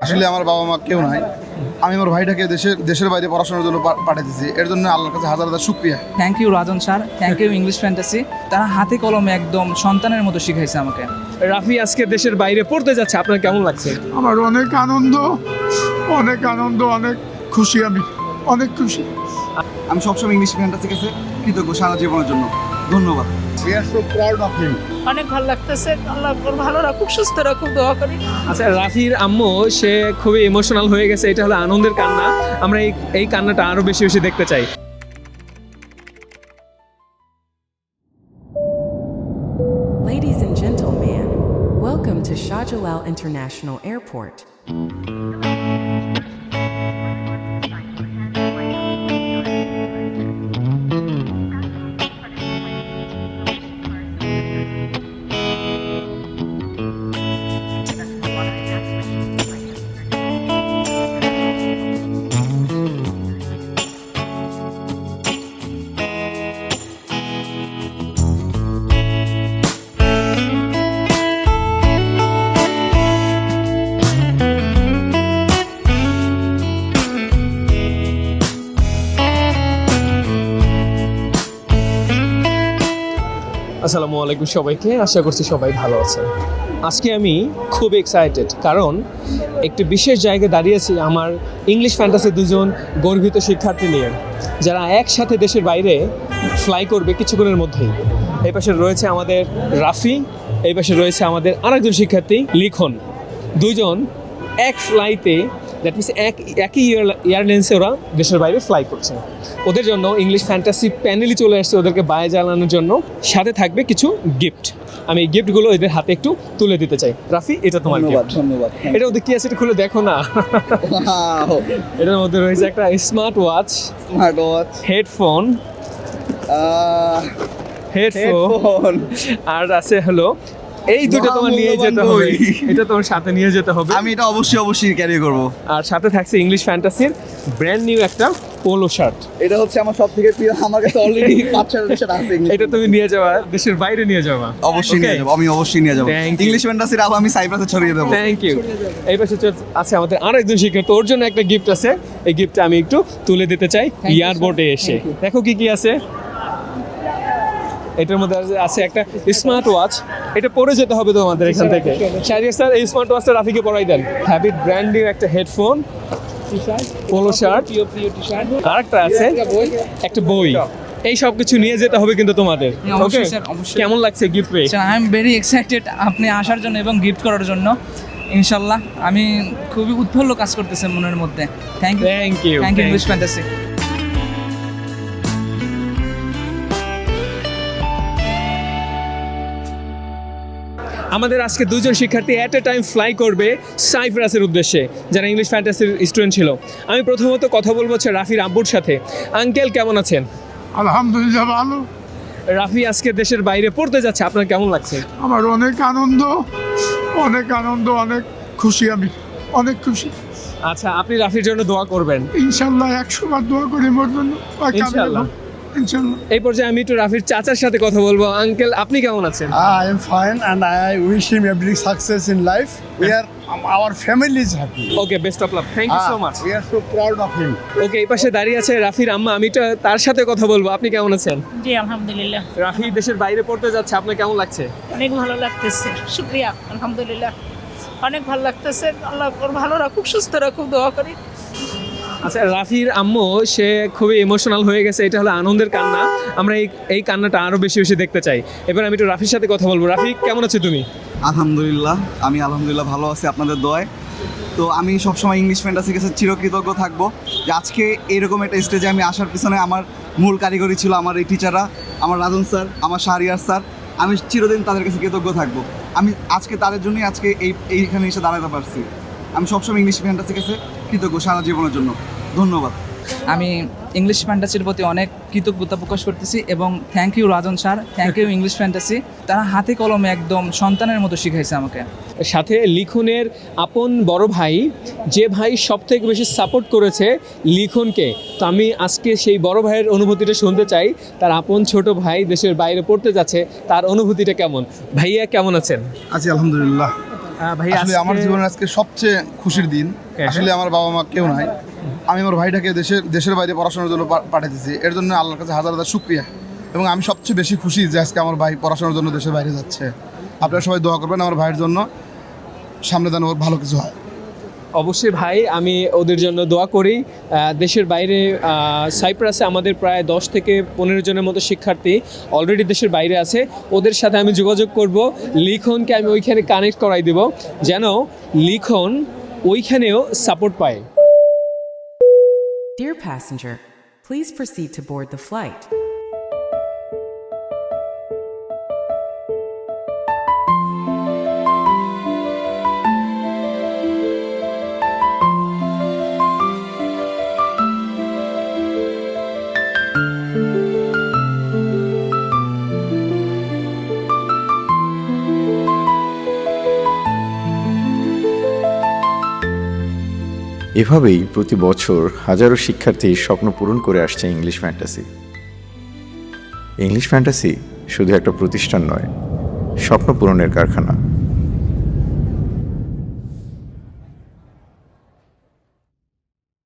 আসলে আমার বাবা মা কেউ নাই, আমি আমার ভাইটাকে দেশের বাইরে পড়াশোনার জন্য পাঠাতেছি। এর জন্য আল্লাহর কাছে হাজার হাজার শুকরিয়া। Thank you Rajan sir, thank you English Fantasy. তারা হাতে কলমে একদম সন্তানের মতো শিখাইছে আমাকে। রাফি আজকে দেশের বাইরে পড়তে যাচ্ছে, আপনার কেমন লাগছে? আমার অনেক আনন্দ, অনেক খুশি, আমি অনেক খুশি। আমি সবসময় ইংলিশ ফ্যান্টাসির কাছে কৃতজ্ঞ সারা জীবনের জন্য। ধন্যবাদ। অনেক ভালো লাগতেছে। আল্লাহ ওর ভালো রাখুক, সুস্থ রাখুক, দোয়া করি। আচ্ছা, রাফির আম্মু সে খুবই ইমোশনাল হয়ে গেছে, এটা হলো আনন্দের কান্না। আমরা এই কান্নাটা আরো বেশি বেশি দেখতে চাই। Ladies and gentlemen, welcome to Shah Jalal International Airport. আসসালামু আলাইকুম সবাইকে, আশা করছি সবাই ভালো আছেন। আজকে আমি খুব এক্সাইটেড, কারণ একটি বিশেষ জায়গায় দাঁড়িয়েছি আমার ইংলিশ ফ্যান্টাসি দুজন গর্বিত শিক্ষার্থী নিয়ে, যারা একসাথে দেশের বাইরে ফ্লাই করবে কিছুক্ষণের মধ্যেই। এই পাশে রয়েছে আমাদের রাফি, এই পাশে রয়েছে আমাদের আরেকজন শিক্ষার্থী লিখন। দুজন এক ফ্লাইতে, দ্যাট মিনস একই এয়ারলাইন্সে ওরা দেশের বাইরে ফ্লাই করছে। ওদের জন্য ইংলিশ ফ্যান্টাসি প্যানেলই চলে আসছে ওদেরকে বায়ে জ্বালানোর জন্য, সাথে থাকবে কিছু গিফট। আমি এই গিফটগুলো এদের হাতে একটু তুলে দিতে চাই। রাফি, এটা তোমার গিফট। ধন্যবাদ। এটার মধ্যে কি আছে এটা খুলে দেখো না। এটার মধ্যে রয়েছে একটা স্মার্ট ওয়াচ, হেডফোন, আর আছে হলো এই দুটো তোমার নিয়ে যেতে হবে, এটা তোমার সাথে নিয়ে যেতে হবে। আমি এটা অবশ্যই ক্যারি করব। আর সাথে থাকছে ইংলিশ ফ্যান্টাসির ব্র্যান্ড নিউ একটা পোলো শার্ট। এটা হচ্ছে আমার সবথেকে প্রিয়, আমার কাছে অলরেডি 5-6 টা আছে। এটা তুমি নিয়ে যাওয়া, দেশের বাইরে নিয়ে যাওয়া। অবশ্যই নিয়ে যাব, আমি অবশ্যই নিয়ে যাব। Thank you. ইংলিশ ফ্যান্টাসির আবার আমি সাইপ্রাসে ছড়িয়ে দেব। Thank you. এই পাশে আছে আমাদের আরেকজন শিক্ষার্থী, ওর জন্য একটা গিফট আছে। এই গিফটটা আমি একটু তুলে দিতে চাই এয়ারপোর্টে এসে। দেখো কি আছে এটার মধ্যে। আছে একটা স্মার্ট ওয়াচ, এটা পরে যেতে হবে তোমাদের এখান থেকে। শাহরিয়ার স্যার, এই স্মার্ট ওয়াচটা রাফিকে পরাই দেন। হ্যাবিট ব্র্যান্ড নিউ একটা হেডফোন, পোলো শার্ট, আরেকটা আছে একটা বই। এই সব কিছু নিয়ে যেতে হবে কিন্তু তোমাদের। অবশ্যই ওকে, স্যার, অবশ্যই। কেমন লাগছে গিফট পেয়ে? আই এম ভেরি এক্সাইটেড আপনি আসার জন্য এবং গিফট করার জন্য। ইনশাল্লাহ আমি খুবই উৎফুল্ল কাজ করতেছে মনের মধ্যে। Thank you, Thank you, thank you thank English you. Fantasy. আমাদের আজকে দুজন শিক্ষার্থী অ্যাট এ টাইম ফ্লাই করবে সাইপ্রাসের উদ্দেশ্যে, যারা ইংলিশ ফ্যান্টাসির স্টুডেন্ট ছিল। আমি প্রথমত কথা বলবো হচ্ছে রাফির আব্বুর সাথে। আঙ্কেল, কেমন আছেন? আলহামদুলিল্লাহ ভালো। রাফি আজকে দেশের বাইরে পড়তে যাচ্ছে, আপনার কেমন লাগছে? আমার অনেক আনন্দ, অনেক খুশি, আমি অনেক খুশি। আচ্ছা, আপনি রাফির জন্য দোয়া করবেন। ইনশাল্লাহ 100 বার দোয়া করি মোর জন্য। ইনশাল্লাহ। ইনশাল্লাহ। এই পর্যায়ে আমি একটু রাফির চাচার সাথে কথা বলবো। আঙ্কেল, আপনি কেমন আছেন? I am fine and I wish him every success in life. Our family is happy. Okay, best of luck, thank you so much. We are so proud of him. Okay, এই পাশে দাঁড়িয়ে আছে রাফির আম্মা, আমি তো তার সাথে কথা বলবো। আপনি কেমন আছেন? জি আলহামদুলিল্লাহ, রাফি দেশের বাইরে পড়তে যাচ্ছে, আপনার কেমন লাগছে? অনেক ভালো লাগতেছে। শুক্রিয়া, আলহামদুলিল্লাহ, অনেক ভালো লাগতেছে। আল্লাহ ওর ভালো রাখুক, সুস্থ রাখুক, দোয়া করি। আচ্ছা, রাফির আম্মু সে খুবই ইমোশনাল হয়ে গেছে, এটা হলো আনন্দের কান্না। আমরা এই কান্নাটা আরো বেশি বেশি দেখতে চাই। এবার আমি একটু রাফির সাথে কথা বলবো। রাফি, কেমন আছো তুমি? আলহামদুলিল্লাহ, আমি আলহামদুলিল্লাহ ভালো আছি আপনাদের দোয়ায়। তো আমি সবসময় ইংলিশ ফ্যান্টাসির কাছে চিরকৃতজ্ঞ থাকবো যে আজকে এরকম একটা স্টেজে আমি আসার পিছনে আমার মূল কারিগরি ছিল আমার এই টিচাররা, আমার রাজন স্যার, আমার শাহরিয়ার স্যার। আমি চিরদিন তাদের কাছে কৃতজ্ঞ থাকবো। আমি আজকে তাদের জন্যই আজকে এইখানে এসে দাঁড়াতে পারছি। আমি সবসময় ইংলিশ ফ্যান্টাসির কাছে কৃতজ্ঞ সারা জীবনের জন্য। ধন্যবাদ। আমি ইংলিশ ফ্যান্টাসির প্রতি অনেক কৃতজ্ঞতা প্রকাশ করতেছি এবং thank you Rajan sir, thank you English Fantasy. তারা হাতে কলমে একদম সন্তানের মতো শিখাইছে আমাকে। সাথে লিখনের আপন বড় ভাই, যে ভাই সব থেকে বেশি সাপোর্ট করেছে লিখনকে। তো আমি আজকে সেই বড় ভাইয়ের অনুভূতিটা শুনতে চাই। তার আপন ছোট ভাই দেশের বাইরে পড়তে যাচ্ছে, তার অনুভূতিটা কেমন। ভাইয়া, কেমন আছেন? আছি আলহামদুলিল্লাহ। ভাই আসলে আমার জীবনের আজকে সবচেয়ে খুশির দিন। হ্যাঁ। আসলে আমার বাবা মা কেউ নাই, আমি আমার ভাইটাকে দেশের বাইরে পড়াশোনার জন্য পাঠাতেছি, এর জন্য আল্লাহর কাছে হাজার হাজার শুকরিয়া। এবং আমি সবচেয়ে বেশি খুশি যে আজকে আমার ভাই পড়াশোনার জন্য দেশের বাইরে যাচ্ছে। আপনারা সবাই দোয়া করবেন আমার ভাইয়ের জন্য, সামনে যেন ওর ভালো কিছু হয়। অবশ্যই ভাই, আমি ওদের জন্য দোয়া করি। দেশের বাইরে সাইপ্রাসে আমাদের প্রায় 10 থেকে 15 জনের মতো শিক্ষার্থী অলরেডি দেশের বাইরে আছে। ওদের সাথে আমি যোগাযোগ করব, লিখনকে আমি ওইখানে কানেক্ট করাই দেব যেন লিখন ওইখানেও সাপোর্ট পায়। Dear passenger, please proceed to board the flight. এভাবেই প্রতি বছর হাজারো শিক্ষার্থী স্বপ্ন পূরণ করে আসছে ইংলিশ ফ্যান্টাসি। ইংলিশ ফ্যান্টাসি শুধু একটা প্রতিষ্ঠান নয়, স্বপ্ন পূরণের কারখানা।